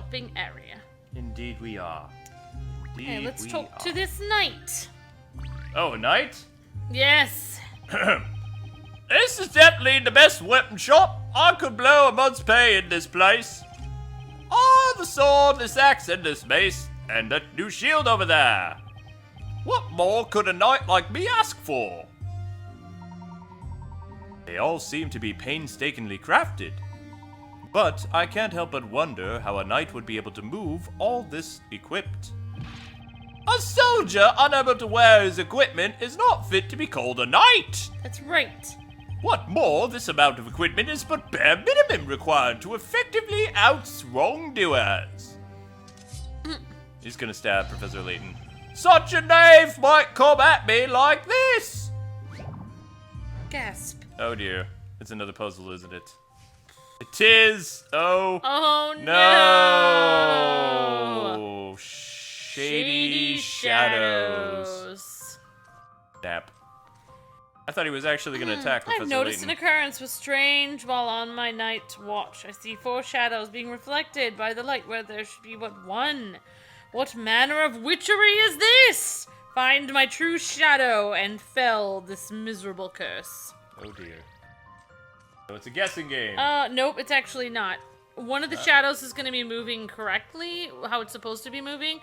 shopping area. Indeed we are. Indeed Okay, let's we talk are. to this knight. Oh, a knight? Yes. This is definitely the best weapon shop. I could blow a month's pay in this place. Oh, the sword, this axe, and this mace, and that new shield over there. What more could a knight like me ask for? They all seem to be painstakingly crafted. But I can't help but wonder how a knight would be able to move all this equipped. A soldier unable to wear his equipment is not fit to be called a knight. That's right. What more, this amount of equipment is but bare minimum required to effectively oust wrongdoers. He's gonna stab Professor Layton. Such a knave might come at me like this! Gasp. Oh dear. It's another puzzle, isn't it? It is! Oh, Oh no! Shady shadows. Nap. I thought he was actually gonna attack Professor I've noticed Layton. an occurrence was strange while on my night watch. I see 4 shadows being reflected by the light where there should be but one. What manner of witchery is this? Find my true shadow and fell this miserable curse. Oh dear. So it's a guessing game. Nope, it's actually not. One of the shadows is going to be moving correctly, how it's supposed to be moving.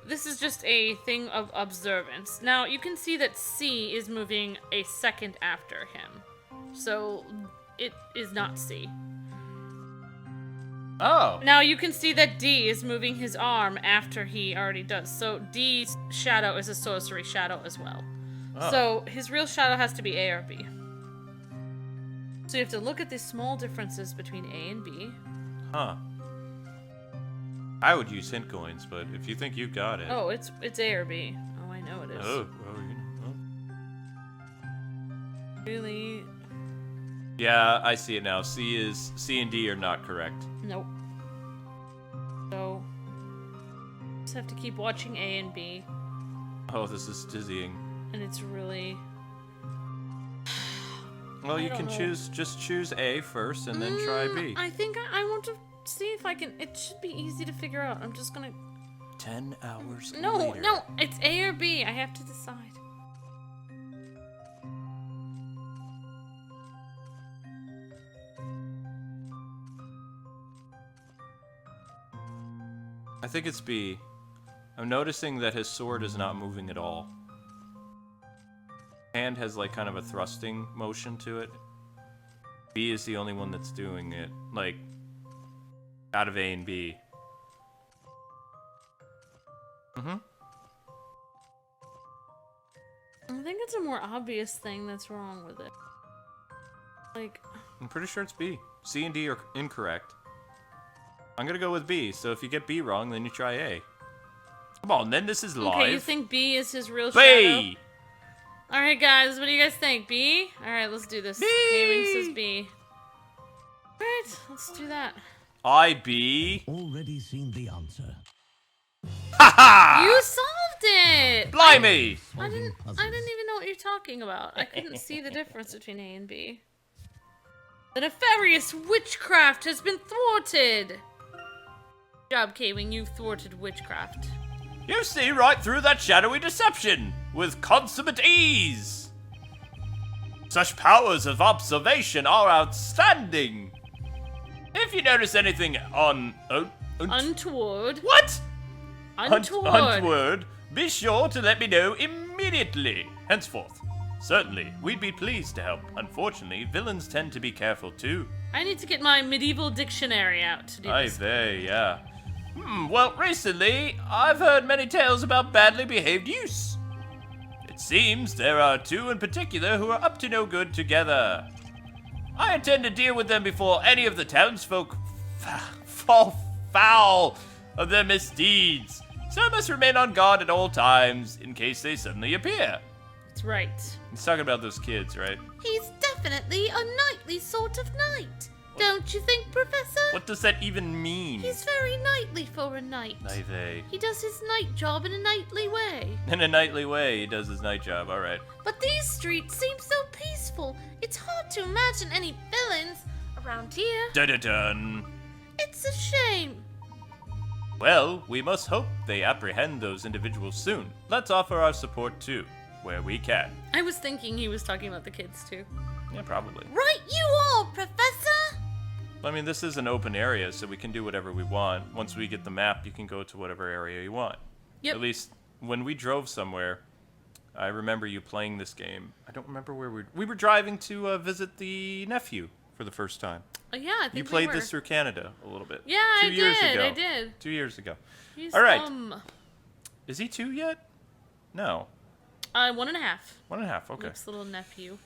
This is just a thing of observance. Now, you can see that C is moving a second after him. So, it is not C. Oh. Now, you can see that D is moving his arm after he already does. So, D's shadow is a sorcery shadow as well. Oh. So, his real shadow has to be A or B. So, you have to look at the small differences between A and B. Huh. I would use hint coins, but if you think you got it. Oh, it's A or B. Oh, I know it is. Oh, oh. Really? Yeah, I see it now. C and D are not correct. Nope. So, just have to keep watching A and B, Oh, this is dizzying. and it's really. Well, you don't can know. just choose A first and then try B. I think I want to see if I can. It should be easy to figure out. I'm just gonna. 10 hours No, later. no, it's A or B. I have to decide. I think it's B. I'm noticing that his sword is not moving at all. Hand has like kind of a thrusting motion to it. B is the only one that's doing it, like, out of A and B. Mm-hmm. I think it's a more obvious thing that's wrong with it. Like, I'm pretty sure it's B. C and D are incorrect. I'm gonna go with B, so if you get B wrong, then you try A. Come on, then this is live. okay, you think B is his real shadow? B! Alright, guys, what do you guys think? B? Alright, let's do this. B! Gaming says B. Alright, let's do that. IB. Already seen the answer. Ha You solved it! Blimey! I didn't even know what you're talking about. I couldn't see the difference between A and B. The nefarious witchcraft has been thwarted! Good job, Kwing, you've thwarted witchcraft. You see right through that shadowy deception with consummate ease. Such powers of observation are outstanding. If you notice anything Untoward. What? Untoward. Untoward, be sure to let me know immediately. Henceforth, certainly, we'd be pleased to help. Unfortunately, villains tend to be careful too. I need to get my medieval dictionary out to do Aye, this. yeah. Well, recently, I've heard many tales about badly behaved youths. It seems there are 2 in particular who are up to no good together. I intend to deal with them before any of the townsfolk fall foul of their misdeeds, so I must remain on guard at all times in case they suddenly appear. That's right. He's talking about those kids, right? He's definitely a knightly sort of knight. Don't you think, Professor? What does that even mean? He's very knightly for a knight. Naive. He does his knight job in a knightly way. In a knightly way, he does his night job, alright. But these streets seem so peaceful. It's hard to imagine any villains around here. Dun-dun-dun. It's a shame. Well, we must hope they apprehend those individuals soon. Let's offer our support too, where we can. I was thinking he was talking about the kids too. Yeah, probably. Right you are, Professor! I mean, this is an open area, so we can do whatever we want. Once we get the map, you can go to whatever area you want. Yep. At least, when we drove somewhere, I remember you playing this game. I don't remember where we were driving to visit the nephew for the first time. Oh, yeah, I think You we played were. this through Canada a little bit. Yeah, 2 I years did. ago. I did. 2 years ago. He's, All right. Is he 2 yet? No. 1.5. 1.5. Okay. Luke's little nephew.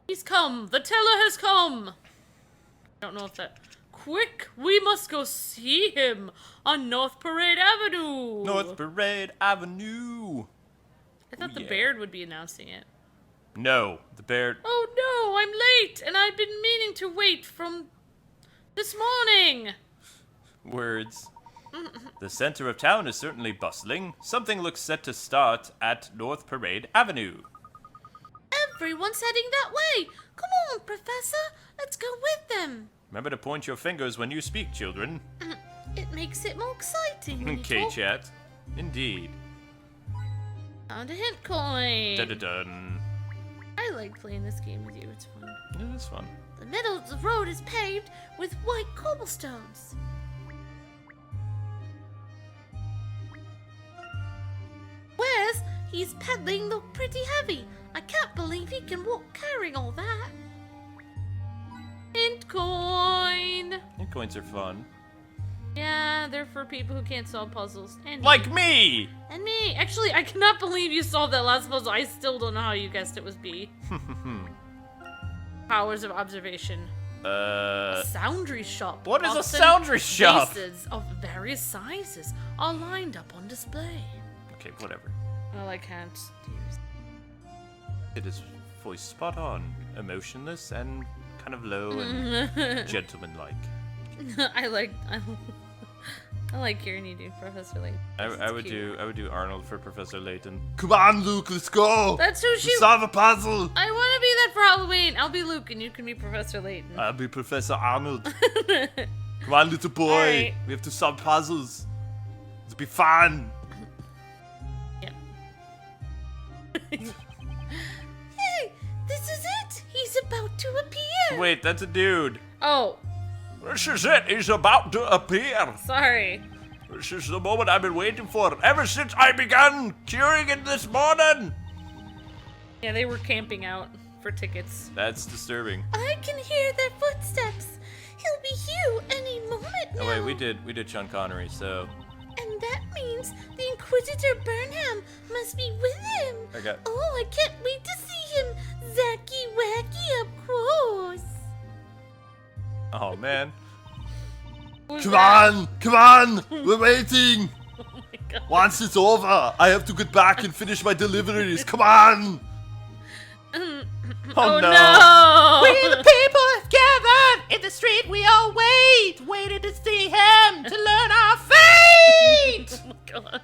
He's come. The teller has come. I don't know if that. Quick, we must go see him on North Parade Avenue. North Parade Avenue. I thought the yeah. Baird would be announcing it. No, the bear. Oh no, I'm late, and I've been meaning to wait from this morning. Words. The center of town is certainly bustling. Something looks set to start at North Parade Avenue. Everyone's heading that way! Come on, Professor! Let's go with them! Remember to point your fingers when you speak, children. It makes it more exciting. when you Okay, talk. chat. Indeed. Found a hint coin. Dun-dun-dun. I like playing this game with you. It's fun. It is fun. The middle of the road is paved with white cobblestones. Where's he's peddling look pretty heavy. I can't believe he can walk carrying all that. Hint coin. And coins are fun. Yeah, they're for people who can't solve puzzles. And Like me! And me. Actually, I cannot believe you solved that last puzzle. I still don't know how you guessed it was B. Powers of observation. Foundry shop. What is a Often foundry shop? Vases of various sizes are lined up on display. Okay, whatever. Well, I can't use. It is voice spot on, emotionless, and kind of low and gentlemanlike. I like hearing you do Professor Layton. I would do Arnold for Professor Layton. Come on, Luke, let's go. That's who she. Solve a puzzle. I want to be that for Halloween. I'll be Luke and you can be Professor Layton. I'll be Professor Arnold. Come on, little boy. Alright. We have to solve puzzles. It'll be fun. Yeah. Hey, this is it! He's about to appear! Wait, that's a dude. Oh, This is it. He's about to appear. sorry. This is the moment I've been waiting for ever since I began curing it this morning. Yeah, they were camping out for tickets. That's disturbing. I can hear their footsteps. He'll be here any moment now. Oh wait, we did Sean Connery, so And that means the Inquisitor Burnham must be with him. Okay. Oh, I can't wait to see him. Zacky wacky up close. oh man. Who's Come that? on, come on. We're waiting. Oh my god. Once it's over, I have to get back and finish my deliveries. Come on. Oh, no. no! The people have gathered in the street. We all waited to see him to learn our fate. Oh my gosh.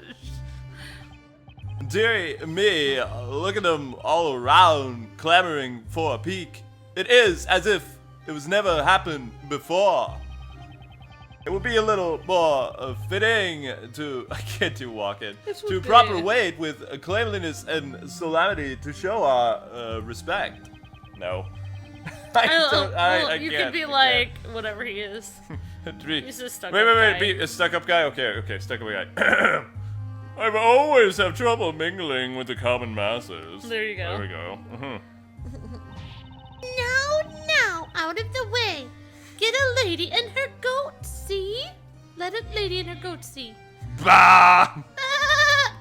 Dear me, look at them all around clamoring for a peek. It is as if it was never happened before. It would be a little more fitting to, I can't do walk-in, This to would proper be- wait with cleanliness and solemnity to show our respect. No. I you can't, could be I like whatever he is. can't. He's a stuck-up Wait, guy. be a stuck-up guy? Okay, stuck-up guy. I've always have trouble mingling with the common masses. There you go. There we go. Now, out of the way. Get a lady and her goat, see? Let a lady and her goat see. Bah! Ah!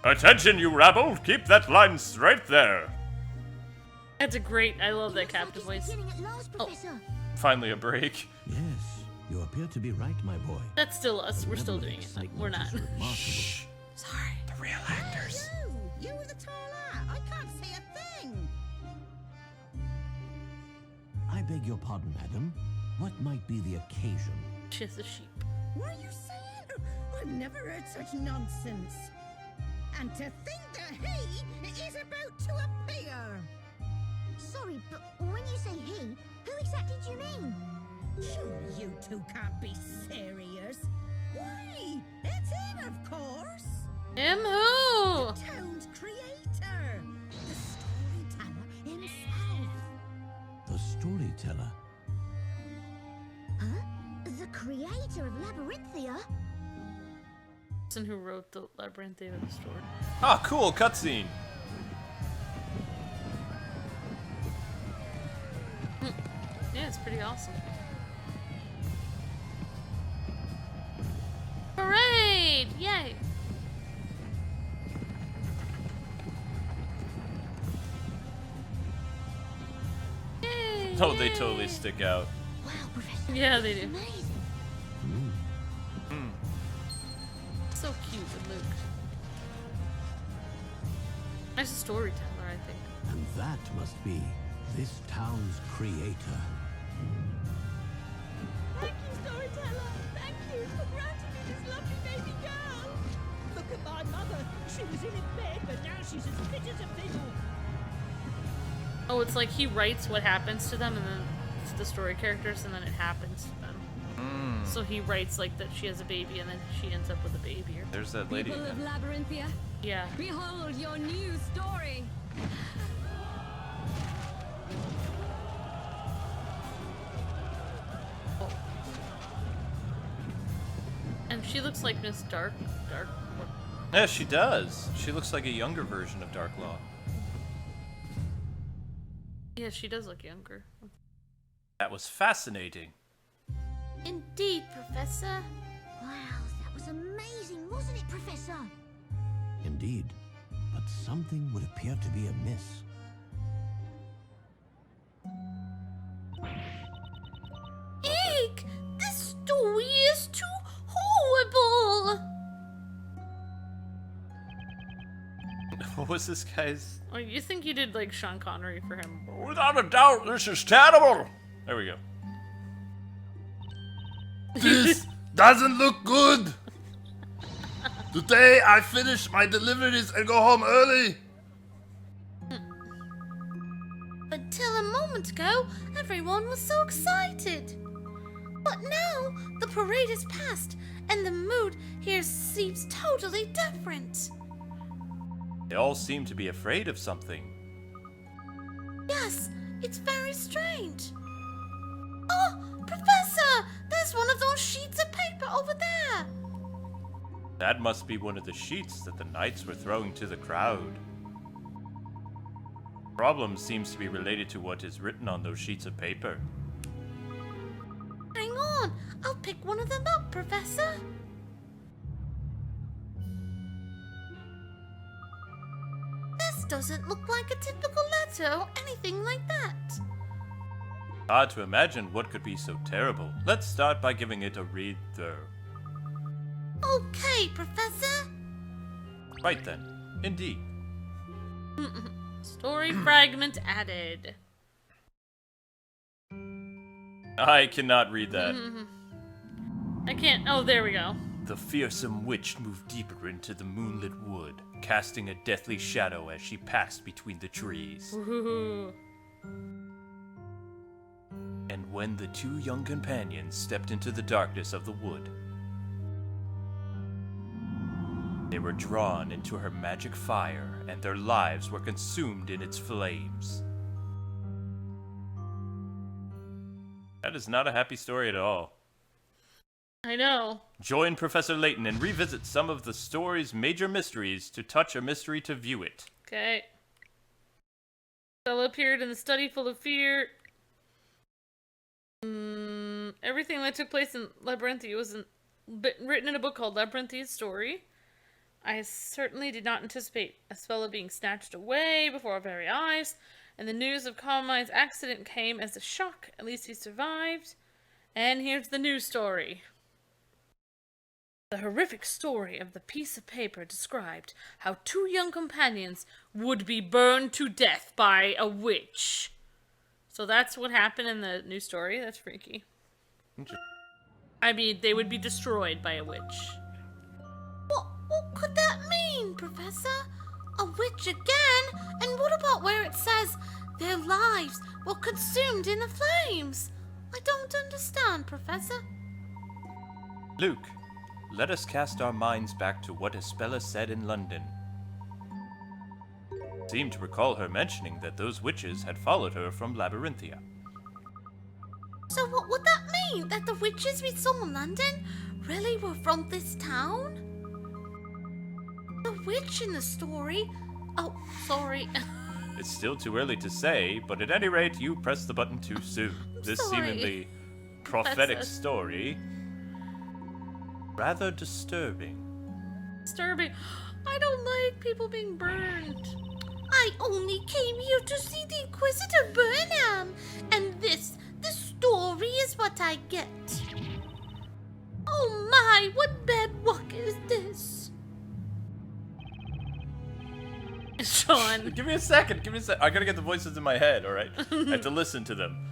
Attention, you rabble! Keep that line straight there. That's a great. I love that captain voice. Finally a break. Yes, you appear to be right, my boy. That's still us. We're still doing it. Excitement We're not. is remarkable. Sorry. The real actors. You with the tall hat. I can't see a thing. I beg your pardon, madam. What might be the occasion? She's a sheep. What are you saying? I've never heard such nonsense. And to think that he is about to appear. Sorry, but when you say he, who exactly do you mean? Surely you two can't be serious. Why? It's him, of course. Him who? Town's creator. The storyteller himself. The storyteller. Huh? The creator of Labyrinthia? Person who wrote the Labyrinthia story. Ah, cool cutscene. Yeah, it's pretty awesome. Parade! Yay! Yay! Oh, they yay. totally stick out. Wow, Professor. Yeah, they do. Amazing. So cute with Luke. Nice storyteller, I think. And that must be this town's creator. Thank you, storyteller. Thank you for granting me this lovely baby girl. Look at my mother. She was in a bed, but now she's as fit as a fiddle. Oh, it's like he writes what happens to them and then to the story characters and then it happens to them. So he writes like that she has a baby and then she ends up with a baby. Or... There's that lady People of again. Labyrinthia, Yeah. behold your new story. And she looks like Miss Dark. Yeah, she does. She looks like a younger version of Darklaw. Yeah, she does look younger. That was fascinating. Indeed, Professor. Wow, that was amazing, wasn't it, Professor? Indeed, but something would appear to be amiss. Eek! This story is too horrible! What was this guy's? Oh, you think you did like Sean Connery for him? Without a doubt, this is terrible. There we go. This doesn't look good. Today I finish my deliveries and go home early. But till a moment ago, everyone was so excited. But now, the parade is past, and the mood here seems totally different. They all seem to be afraid of something. Yes, it's very strange. Oh, Professor! There's one of those sheets of paper over there! That must be one of the sheets that the knights were throwing to the crowd. Problem seems to be related to what is written on those sheets of paper. Hang on, I'll pick one of them up, Professor. This doesn't look like a typical letter or anything like that. Hard to imagine what could be so terrible. Let's start by giving it a read through. Okay, Professor. Right then. Indeed. Story fragment added. I cannot read that. I can't. Oh, there we go. The fearsome witch moved deeper into the moonlit wood, casting a deathly shadow as she passed between the trees. Ooh. And when the two young companions stepped into the darkness of the wood, they were drawn into her magic fire, and their lives were consumed in its flames. That is not a happy story at all. I know. Join Professor Layton and revisit some of the story's major mysteries to touch a mystery to view it. Okay. Stella appeared in the study full of fear. Everything that took place in Labyrinthia was written in a book called Labyrinthia's Story. I certainly did not anticipate Estella being snatched away before our very eyes, and the news of Carmine's accident came as a shock. At least he survived. And here's the news story. The horrific story of the piece of paper described how two young companions would be burned to death by a witch. So that's what happened in the news story. That's freaky. I mean, they would be destroyed by a witch. What could that mean, Professor? A witch again? And what about where it says their lives were consumed in the flames? I don't understand, Professor. Luke, let us cast our minds back to what Espella said in London. Seem to recall her mentioning that those witches had followed her from Labyrinthia. So what would that mean? That the witches we saw in London really were from this town? The witch in the story? Oh, sorry. It's still too early to say, but at any rate, you pressed the button too soon. This sorry, seemingly prophetic Professor. story, rather disturbing. Disturbing. I don't like people being burned. I only came here to see the Inquisitor Burnham, and this story is what I get. Oh my, what bad luck is this? Sean. Give me a second. I gotta get the voices in my head, alright? I have to listen to them.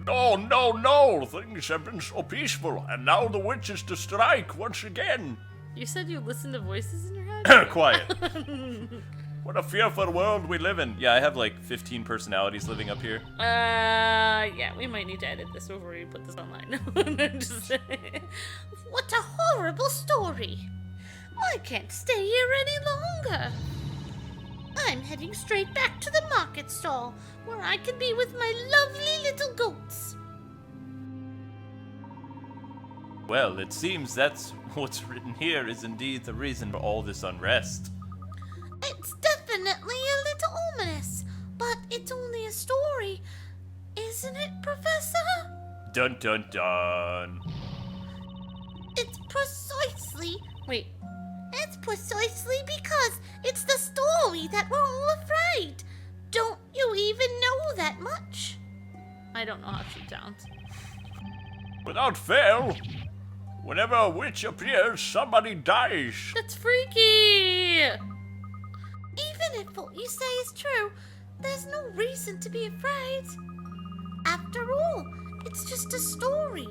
No, no, no! Things have been so peaceful, and now the witch is to strike once again. You said you listen to voices in your head? Quiet. What a fearful world we live in. Yeah, I have like 15 personalities living up here. Yeah, we might need to edit this before we put this online. I'm just saying. What a horrible story. I can't stay here any longer. I'm heading straight back to the market stall, where I can be with my lovely little goats. Well, it seems that's what's written here is indeed the reason for all this unrest. It's definitely a little ominous, but it's only a story. Isn't it, Professor? Dun dun dun. It's precisely Wait, because it's the story that we're all afraid. Don't you even know that much? I don't know how she sounds. Without fail, whenever a witch appears, somebody dies. That's freaky! Even if what you say is true, there's no reason to be afraid. After all, it's just a story.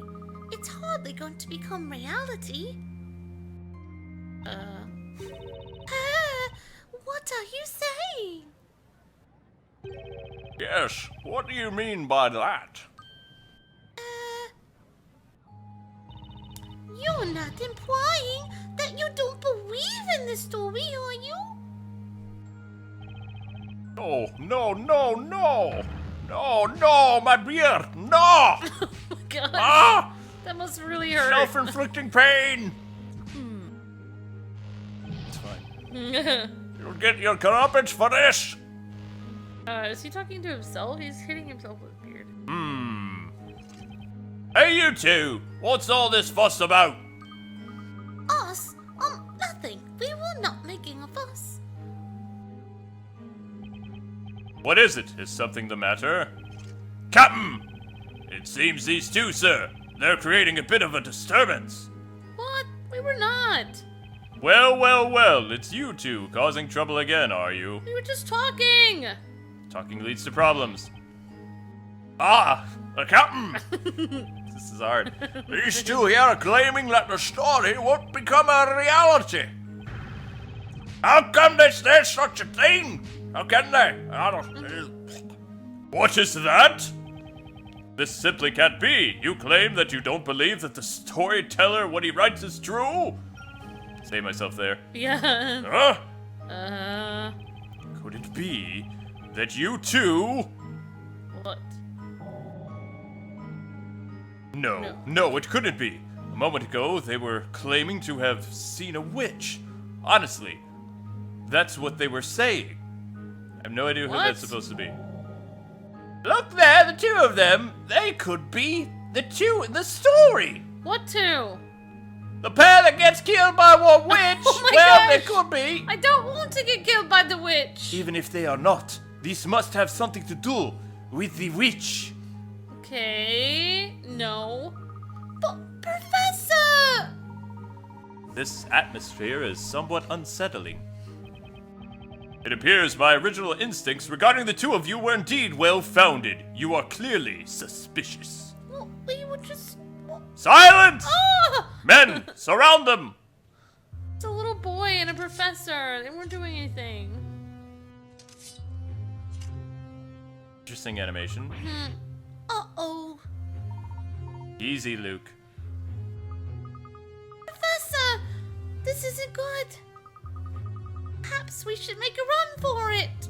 It's hardly going to become reality. What are you saying? Yes, what do you mean by that? You're not implying that you don't believe in this story, are you? No, no, no, no! No, no, my beard! No! Oh my god. Ah! That must really hurt. Self-inflicting pain! It's fine. You'll get your comeuppance for this! Is he talking to himself? He's hitting himself with a beard. Hey, you two! What's all this fuss about? Us? Nothing. We were not making a fuss. What is it? Is something the matter? Captain! It seems these two, sir. They're creating a bit of a disturbance. What? We were not. Well, well, well. It's you two causing trouble again, are you? We were just talking. Talking leads to problems. Ah, the captain! This is hard. These two here are claiming that the story won't become a reality. How come they say such a thing? How can they? I don't... What is that? This simply can't be. You claim that you don't believe that the storyteller, what he writes, is true? Save myself there. Yeah. Huh? Could it be that you two... What? No, it couldn't be. A moment ago, they were claiming to have seen a witch. Honestly, that's what they were saying. I have no idea who What? that's supposed to be. Look there, the two of them. They could be the two in the story. What two? The pair that gets killed by one witch. Oh my Well, they gosh. could be. I don't want to get killed by the witch. Even if they are not, this must have something to do with the witch. Okay. No. But, Professor! This atmosphere is somewhat unsettling. It appears my original instincts regarding the two of you were indeed well-founded. You are clearly suspicious. Well, we were just... Silence! Ah! Men, surround them! It's a little boy and a professor. They weren't doing anything. Interesting animation. Uh-oh. Easy, Luke. Professor, this isn't good. Perhaps we should make a run for it.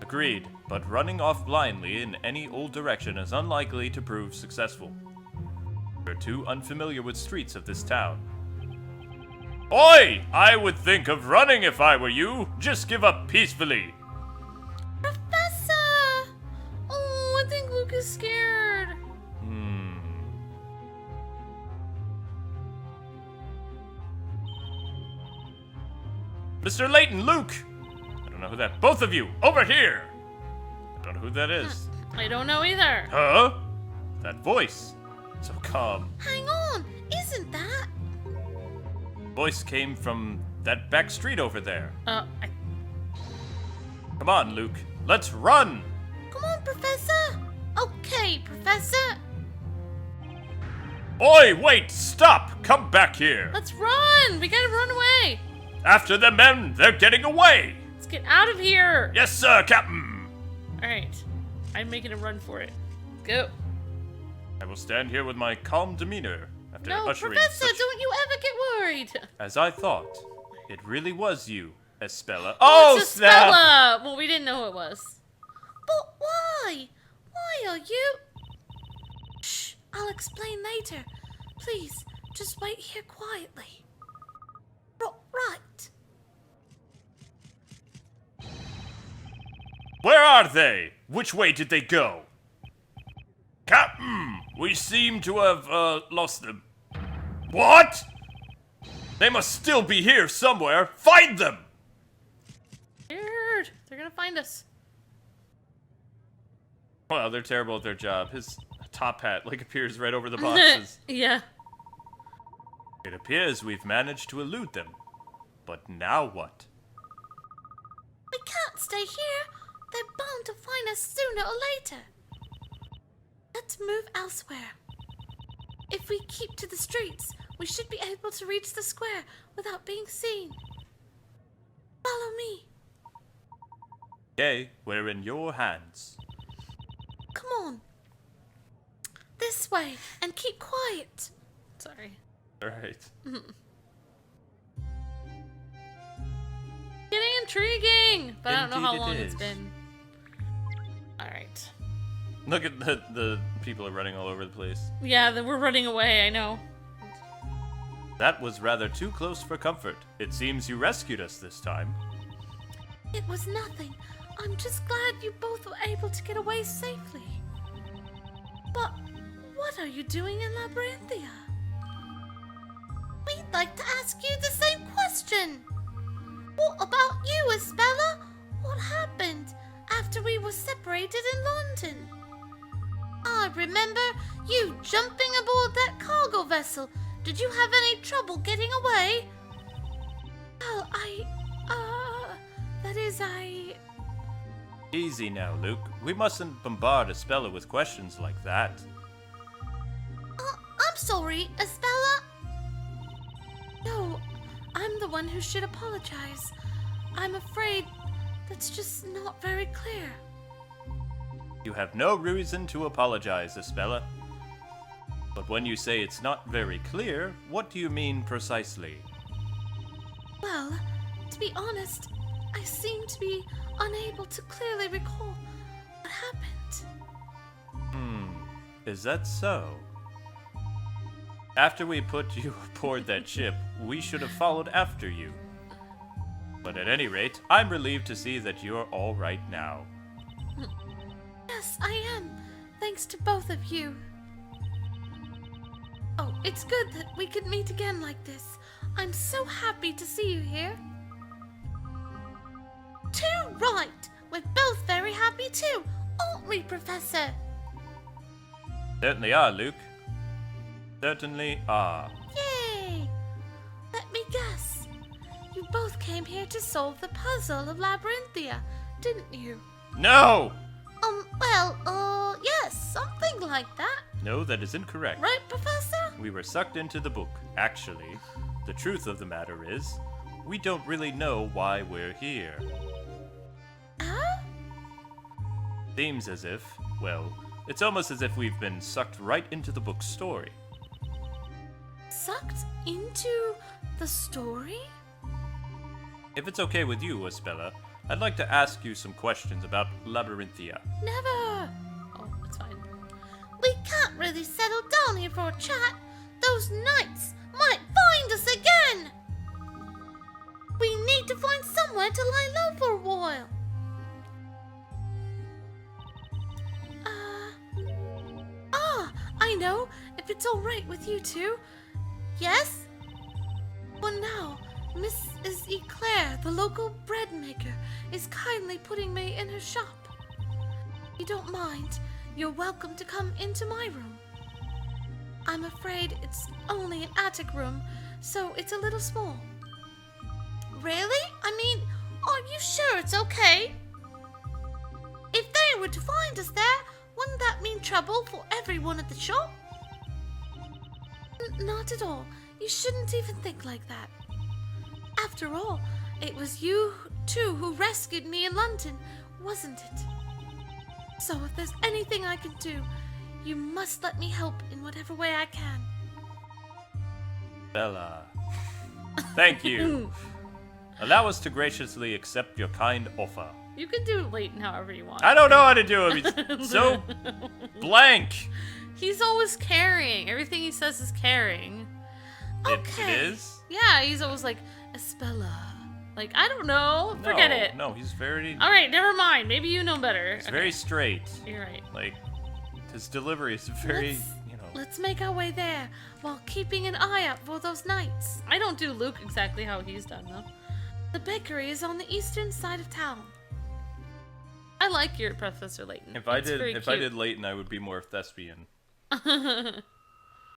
Agreed, but running off blindly in any old direction is unlikely to prove successful. We're too unfamiliar with streets of this town. Oi! I would think of running if I were you. Just give up peacefully. Professor! Oh, I think Luke is scared. Mr. Layton, Luke! I don't know who that... Both of you, over here! I don't know who that is. I don't know either. Huh? That voice. So calm. Hang on, isn't that? Voice came from that back street over there. I Come on, Luke. Let's run! Come on, Professor. Okay, Professor. Oi, wait! Stop! Come back here! Let's run! We gotta run away! After the men! They're getting away! Let's get out of here! Yes, sir, Captain! Alright. I'm making a run for it. Go. I will stand here with my calm demeanor after No, ushering Professor, such... don't you ever get worried! As I thought, it really was you, Espella. Oh, Oh, it's snap! Estella! Well, we didn't know who it was. But why? Why are you... Shh, I'll explain later. Please, just wait here quietly. Right. Where are they? Which way did they go? Captain, we seem to have, lost them. What? They must still be here somewhere. Find them! Weird. They're gonna find us. Well, they're terrible at their job. His top hat, appears right over the boxes. Yeah. It appears we've managed to elude them. But now what? We can't stay here. They're bound to find us sooner or later. Let's move elsewhere. If we keep to the streets, we should be able to reach the square without being seen. Follow me. Okay, we're in your hands. Come on. This way, and keep quiet. Sorry. Alright. Getting intriguing! But I don't know how Indeed it long it's is. been. Alright. Look at the people are running all over the place. Yeah, we're running away, I know. That was rather too close for comfort. It seems you rescued us this time. It was nothing. I'm just glad you both were able to get away safely. But what are you doing in Labyrinthia? We'd like to ask you the same question. What about you, Espella? What happened after we were separated in London? I remember you jumping aboard that cargo vessel. Did you have any trouble getting away? Well, Easy now, Luke. We mustn't bombard Espella with questions like that. I'm sorry, Espella. No, I'm the one who should apologize. I'm afraid that's just not very clear. You have no reason to apologize, Espella. But when you say it's not very clear, what do you mean precisely? Well, to be honest, I seem to be unable to clearly recall what happened. Is that so? After we put you aboard that ship, we should have followed after you. But at any rate, I'm relieved to see that you're all right now. Yes, I am, thanks to both of you. Oh, it's good that we could meet again like this. I'm so happy to see you here. Too right! We're both very happy too, aren't we, Professor? Certainly are, Luke. Certainly are. Yay! Let me guess. You both came here to solve the puzzle of Labyrinthia, didn't you? No! Yes, something like that. No, that is incorrect. Right, Professor? We were sucked into the book. Actually, the truth of the matter is, we don't really know why we're here. Huh? Seems as if, well, It's almost as if we've been sucked right into the book's story. Sucked into the story? If it's okay with you, Espella, I'd like to ask you some questions about Labyrinthia. Never. Oh, it's fine. We can't really settle down here for a chat. Those knights might find us again. We need to find somewhere to lie low for a while. I know, if it's all right with you two. Yes? Well now, Mrs. Eclair, the local bread maker, is kindly putting me in her shop. If you don't mind, you're welcome to come into my room. I'm afraid it's only an attic room, so it's a little small. Really? I mean, are you sure it's okay? If they were to find us there, wouldn't that mean trouble for everyone at the shop? Not at all. You shouldn't even think like that. After all, it was you two who rescued me in London, wasn't it? So if there's anything I can do, you must let me help in whatever way I can. Bella. Thank you. Allow us to graciously accept your kind offer. You can do Layton however you want. I don't know how to do it. He's so blank. He's always caring. Everything he says is caring. Okay. It is? Yeah, he's always like, Espella. Like, I don't know. Forget it. No, he's very... Alright, never mind. Maybe you know better. He's very straight. You're right. Like, his delivery is very, Let's make our way there while keeping an eye out for those knights. I don't do Luke exactly how he's done, though. The bakery is on the eastern side of town. I like your Professor Layton. If I It's very did cute. Layton, I would be more thespian.